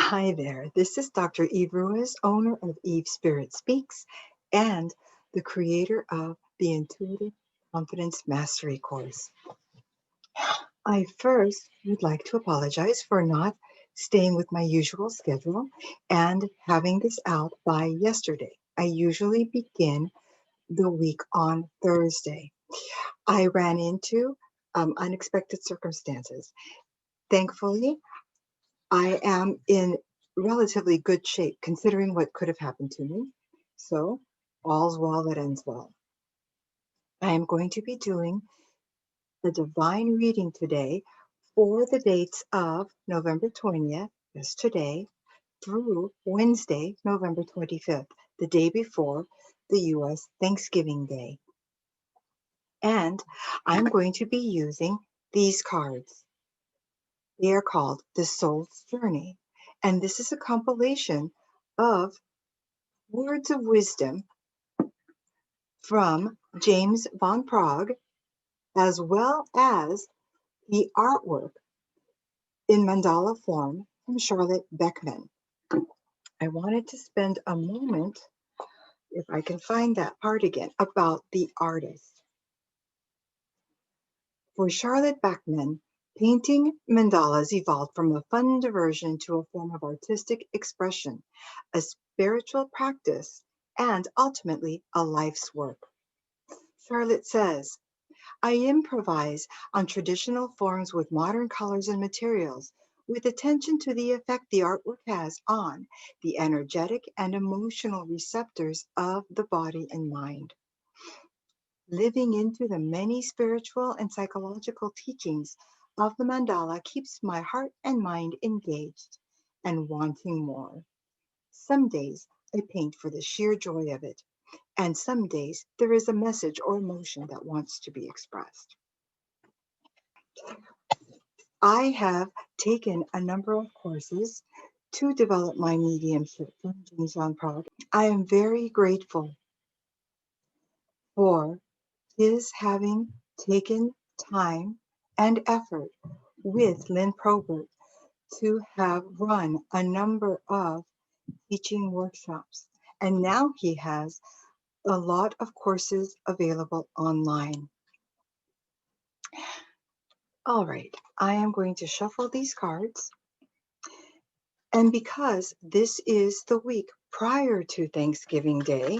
Hi there, this is Dr. Eve Ruiz, owner of Eve Spirit Speaks and the creator of the Intuitive Confidence Mastery course. I first would like to apologize for not staying with my usual schedule and having this out by yesterday. I usually begin the week on Thursday. I ran into unexpected circumstances. Thankfully, I am in relatively good shape considering what could have happened to me. So, all's well that ends well. I am going to be doing the divine reading today for the dates of November 20th, that's today, through Wednesday, November 25th, the day before the U.S. Thanksgiving Day. And I'm going to be using these cards. They are called The Soul's Journey. And this is a compilation of words of wisdom from James Van Praagh, as well as the artwork in mandala form from Charlotte Beckman. I wanted to spend a moment, if I can find that part again, about the artist. For Charlotte Beckman, painting mandalas evolved from a fun diversion to a form of artistic expression, a spiritual practice, and ultimately a life's work. Charlotte says, I improvise on traditional forms with modern colors and materials, with attention to the effect the artwork has on the energetic and emotional receptors of the body and mind. Living into the many spiritual and psychological teachings of the mandala keeps my heart and mind engaged and wanting more. Some days I paint for the sheer joy of it, and some days there is a message or emotion that wants to be expressed. I have taken a number of courses to develop my mediumship from James Van Praagh. I am very grateful for his having taken time and effort with Lynn Probert to have run a number of teaching workshops. And now he has a lot of courses available online. All right, I am going to shuffle these cards. And because this is the week prior to Thanksgiving Day,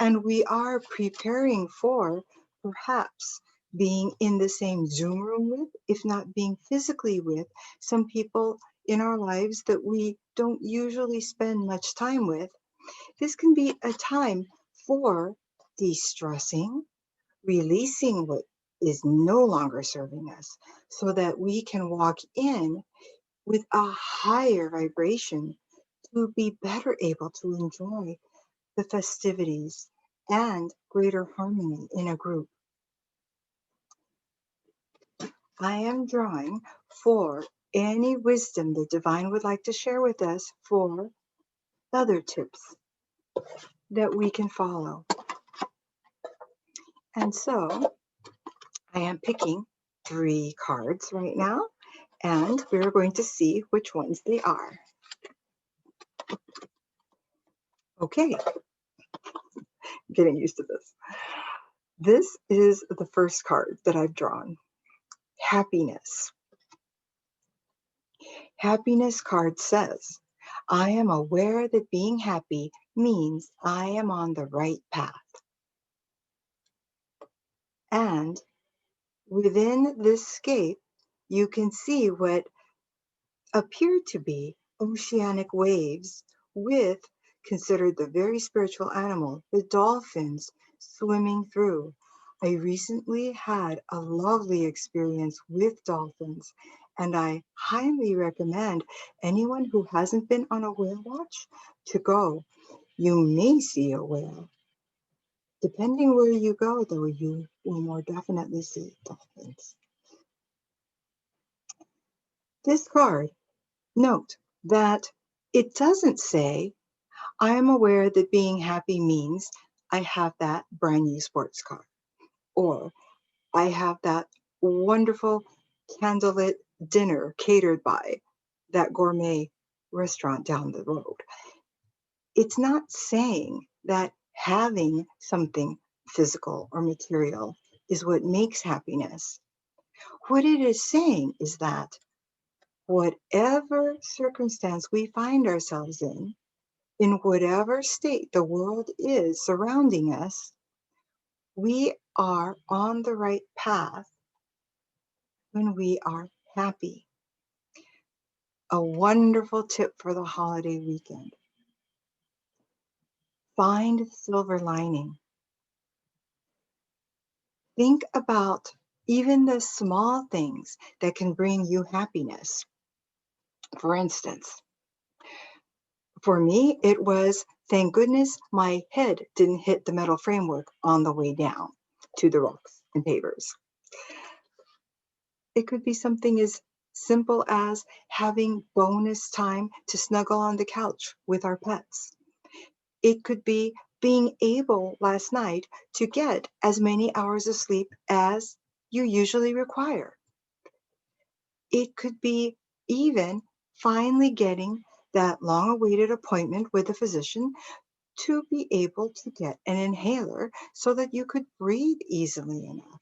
and we are preparing for perhaps being in the same Zoom room with, if not being physically with, some people in our lives that we don't usually spend much time with, this can be a time for de-stressing, releasing what is no longer serving us, so that we can walk in with a higher vibration to be better able to enjoy the festivities and greater harmony in a group. I am drawing for any wisdom the divine would like to share with us for other tips that we can follow. And so I am picking 3 cards right now, and we're going to see which ones they are. Okay, getting used to this. This is the first card that I've drawn. Happiness. Happiness card says, I am aware that being happy means I am on the right path. And within this scape, you can see what appear to be oceanic waves with, considered the very spiritual animal, the dolphins swimming through. I recently had a lovely experience with dolphins, and I highly recommend anyone who hasn't been on a whale watch to go. You may see a whale. Depending where you go, though, you will more definitely see dolphins. This card, note that it doesn't say, I am aware that being happy means I have that brand new sports car, or I have that wonderful candlelit dinner catered by that gourmet restaurant down the road. It's not saying that having something physical or material is what makes happiness. What it is saying is that whatever circumstance we find ourselves in whatever state the world is surrounding us, we are on the right path when we are happy. A wonderful tip for the holiday weekend. Find the silver lining. Think about even the small things that can bring you happiness. For instance, for me, it was, thank goodness my head didn't hit the metal framework on the way down to the rocks and pavers. It could be something as simple as having bonus time to snuggle on the couch with our pets. It could be being able last night to get as many hours of sleep as you usually require. It could be even finally getting that long-awaited appointment with a physician to be able to get an inhaler so that you could breathe easily enough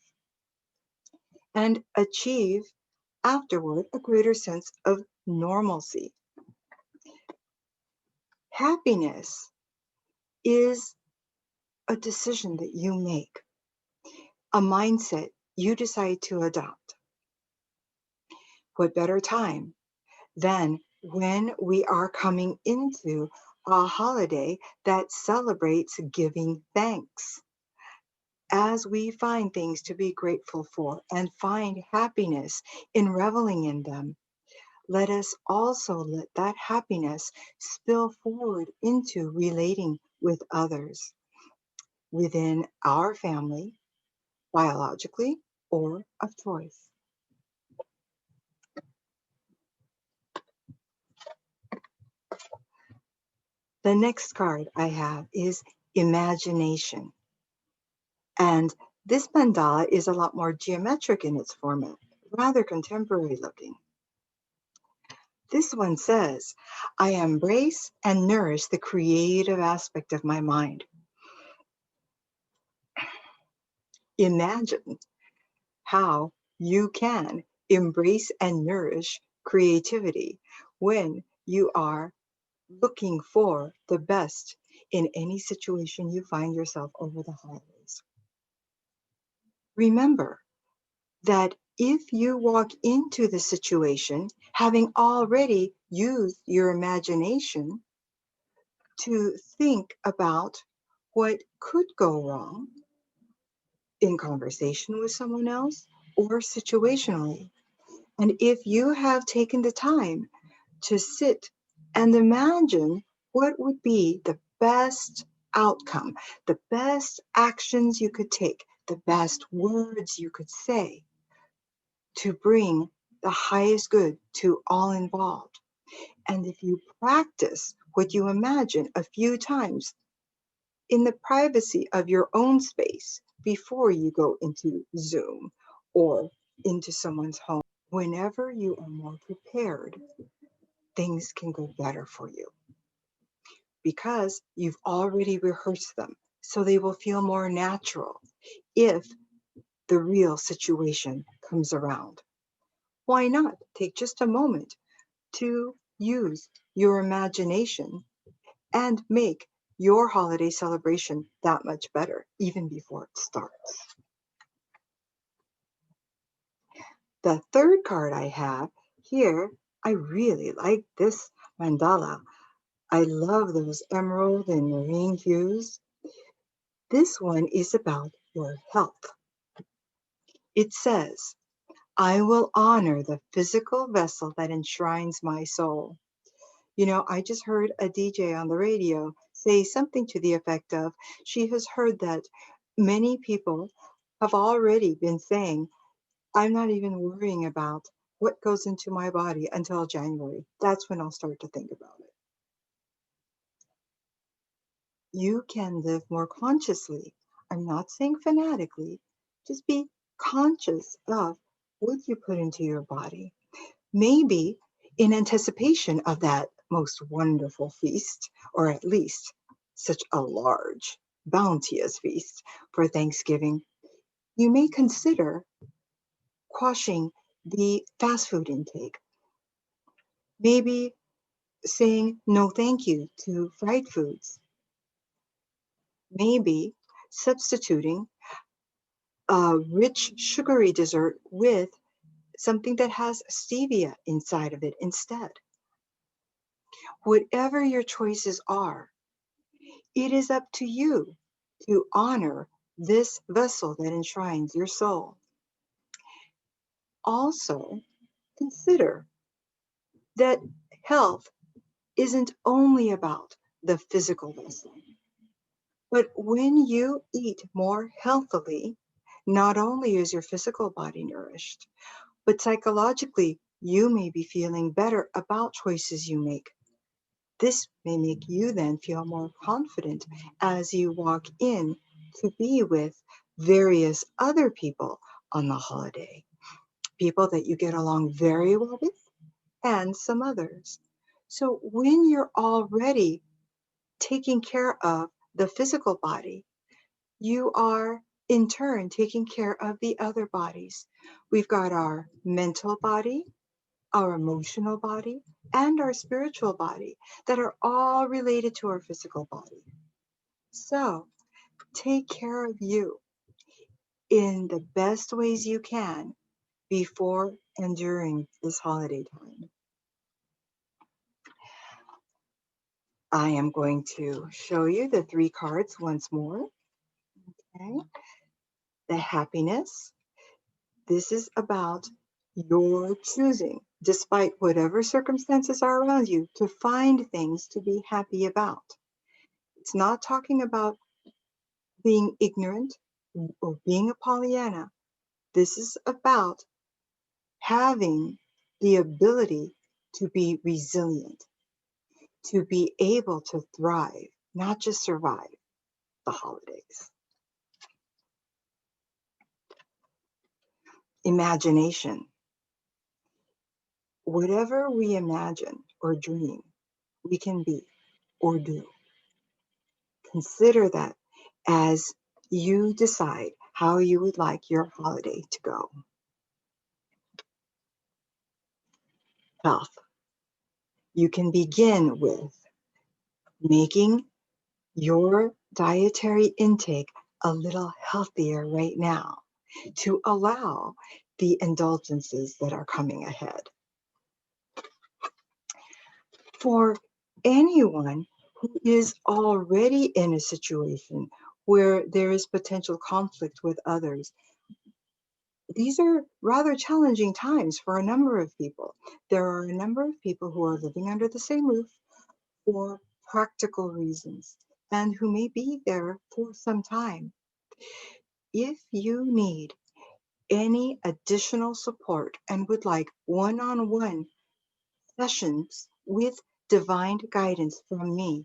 and achieve afterward a greater sense of normalcy. Happiness is a decision that you make, a mindset you decide to adopt. What better time than when we are coming into a holiday that celebrates giving thanks? As we find things to be grateful for and find happiness in reveling in them, let us also let that happiness spill forward into relating with others within our family, biologically or of choice. The next card I have is imagination. And this mandala is a lot more geometric in its format, rather contemporary looking. This one says, I embrace and nourish the creative aspect of my mind. Imagine how you can embrace and nourish creativity when you are looking for the best in any situation you find yourself over the holidays. Remember that if you walk into the situation having already used your imagination to think about what could go wrong in conversation with someone else or situationally, and if you have taken the time to sit and imagine what would be the best outcome, the best actions you could take, the best words you could say to bring the highest good to all involved. And if you practice what you imagine a few times in the privacy of your own space before you go into Zoom or into someone's home, whenever you are more prepared, things can go better for you because you've already rehearsed them. So they will feel more natural if the real situation comes around. Why not take just a moment to use your imagination and make your holiday celebration that much better, even before it starts? The third card I have here, I really like this mandala. I love those emerald and marine hues. This one is about your health. It says, I will honor the physical vessel that enshrines my soul. You know, I just heard a DJ on the radio say something to the effect of, she has heard that many people have already been saying, I'm not even worrying about what goes into my body until January. That's when I'll start to think about it. You can live more consciously. I'm not saying fanatically, just be conscious of what you put into your body. Maybe in anticipation of that most wonderful feast, or at least such a large, bounteous feast for Thanksgiving, you may consider quashing the fast food intake. Maybe saying no thank you to fried foods. Maybe substituting a rich sugary dessert with something that has stevia inside of it instead. Whatever your choices are, it is up to you to honor this vessel that enshrines your soul. Also, consider that health isn't only about the physical vessel, but when you eat more healthily, not only is your physical body nourished, but psychologically, you may be feeling better about choices you make. This may make you then feel more confident as you walk in to be with various other people on the holiday, people that you get along very well with, and some others. So when you're already taking care of the physical body, you are in turn taking care of the other bodies. We've got our mental body, our emotional body, and our spiritual body that are all related to our physical body. So take care of you in the best ways you can before and during this holiday time. I am going to show you the 3 cards once more. Okay. The happiness. This is about your choosing, despite whatever circumstances are around you, to find things to be happy about. It's not talking about being ignorant or being a Pollyanna. This is about having the ability to be resilient, to be able to thrive, not just survive the holidays. Imagination. Whatever we imagine or dream, we can be or do. Consider that as you decide how you would like your holiday to go. Health. You can begin with making your dietary intake a little healthier right now to allow the indulgences that are coming ahead. For anyone who is already in a situation where there is potential conflict with others, these are rather challenging times for a number of people. There are a number of people who are living under the same roof for practical reasons and who may be there for some time. If you need any additional support and would like one-on-one sessions with divine guidance from me,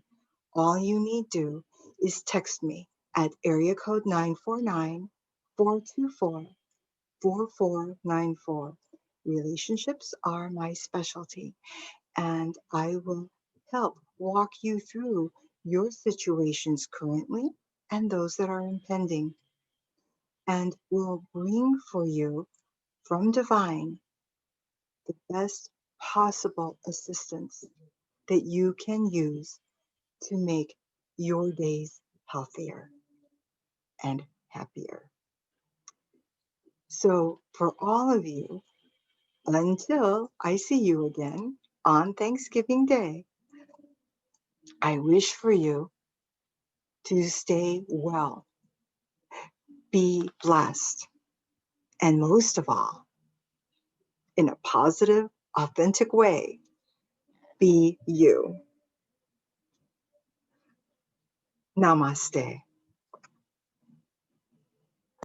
all you need to do is text me at area code 949-424-4494. Relationships are my specialty, and I will help walk you through your situations currently and those that are impending, and will bring for you from divine the best possible assistance that you can use to make your days healthier and happier. So for all of you, until I see you again on Thanksgiving Day, I wish for you to stay well, be blessed, and most of all, in a positive, authentic way, be you. Namaste.